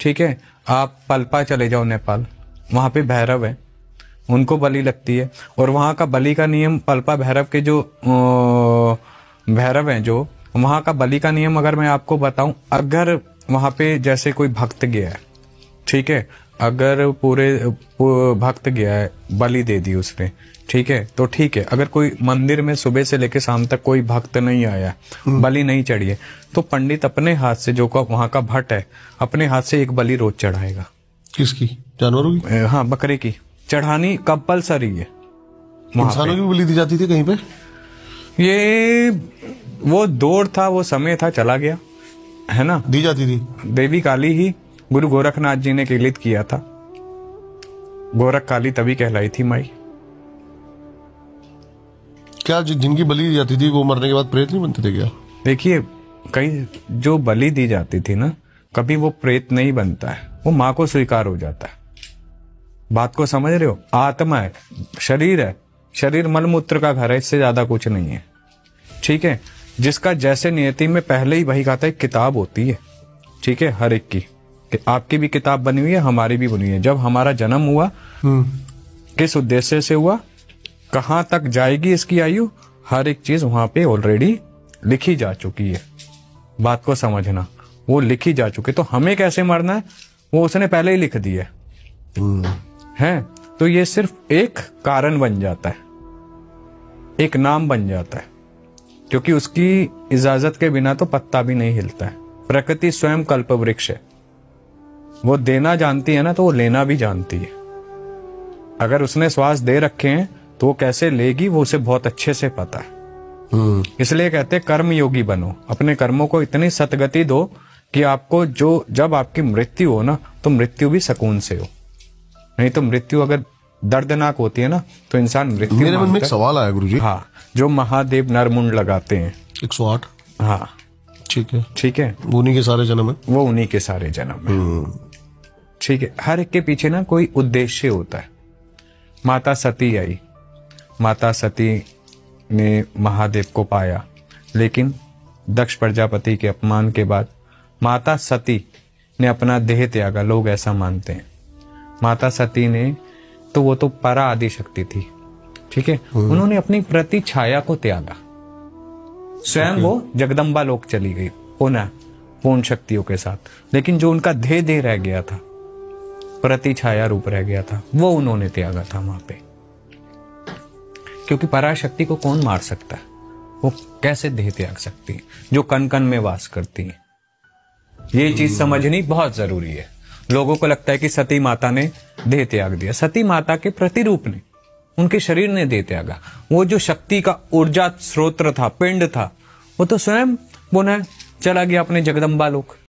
ठीक है, आप पलपा चले जाओ नेपाल, वहां पे भैरव है, उनको बलि लगती है। और वहां का बलि का नियम, पलपा भैरव के जो भैरव हैं जो, वहां का बलि का नियम अगर मैं आपको बताऊं, अगर वहां पे जैसे कोई भक्त गया है, ठीक है, अगर पूरे भक्त गया है, बलि दे दी उसने, ठीक है, तो ठीक है। अगर कोई मंदिर में सुबह से लेकर शाम तक कोई भक्त नहीं आया, बलि नहीं चढ़ी है, तो पंडित अपने हाथ से, जो वहां का भट्ट है, अपने हाथ से एक बलि रोज चढ़ाएगा। किसकी? जानवरों की? हाँ, बकरे की चढ़ानी कंपलसरी है। इंसानों की भी बलि दी जाती थी कहीं पे? ये वो दौर था, वो समय था, चला गया है ना। दी जाती थी। देवी काली ही गुरु गोरखनाथ जी ने किलित किया था, गोरख काली तभी कहलाई थी माई। क्या जिनकी बलि दी जाती थी वो मरने के बाद प्रेत नहीं बनते थे क्या? देखिए, कई जो बलि दी जाती थी ना, कभी वो प्रेत नहीं बनता है, वो माँ को स्वीकार हो जाता है। बात को समझ रहे हो? आत्मा है, शरीर है, शरीर मलमूत्र का घर है, इससे ज्यादा कुछ नहीं है, ठीक है। जिसका जैसे नियति में पहले ही वही कहा था, एक किताब होती है, ठीक है, हर एक की। आपकी भी किताब बनी हुई है, हमारी भी बनी हुई है। जब हमारा जन्म हुआ, किस उद्देश्य से हुआ, कहाँ तक जाएगी इसकी आयु, हर एक चीज वहां पे ऑलरेडी लिखी जा चुकी है। बात को समझना, वो लिखी जा चुकी है। तो हमें कैसे मरना है, वो उसने पहले ही लिख दिया है। तो ये सिर्फ एक कारण बन जाता है, एक नाम बन जाता है, क्योंकि उसकी इजाजत के बिना तो पत्ता भी नहीं हिलता है। प्रकृति स्वयं कल्प वृक्ष है, वो देना जानती है ना, तो वो लेना भी जानती है। अगर उसने श्वास दे रखे हैं तो वो कैसे लेगी, वो उसे बहुत अच्छे से पता है। इसलिए कहते हैं कर्म योगी बनो, अपने कर्मों को इतनी सतगति दो कि आपको जब आपकी मृत्यु हो ना, तो मृत्यु भी सुकून से हो। नहीं तो मृत्यु अगर दर्दनाक होती है ना, तो इंसान मृत्यु। मेरे मन में एक सवाल आया गुरुजी। हाँ, जो महादेव नरमुंड लगाते हैं 108। हाँ, ठीक है, ठीक है, उन्हीं के सारे जन्म है, वो उन्हीं के सारे जन्म है, ठीक है। हर एक के पीछे ना कोई उद्देश्य होता है। माता सती आई, माता सती ने महादेव को पाया, लेकिन दक्ष प्रजापति के अपमान के बाद माता सती ने अपना देह त्यागा। लोग ऐसा मानते हैं। माता सती ने तो वो तो परा आदि शक्ति थी, ठीक है, उन्होंने अपनी प्रति छाया को त्यागा। स्वयं वो जगदम्बा लोक चली गई पुनः पूर्ण शक्तियों के साथ, लेकिन जो उनका देह रह गया था, प्रति छाया रूप रह गया था, वो उन्होंने त्यागा था वहां पे। क्योंकि पराशक्ति को कौन मार सकता है, वो कैसे देह त्याग सकती है, जो कण कण में वास करती है। ये चीज समझनी बहुत जरूरी है। लोगों को लगता है कि सती माता ने देह त्याग दिया। सती माता के प्रतिरूप ने, उनके शरीर ने देह त्यागा। वो जो शक्ति का ऊर्जा स्रोत था, पिंड था, वो तो स्वयं पुनः चला गया अपने जगदम्बा लोक।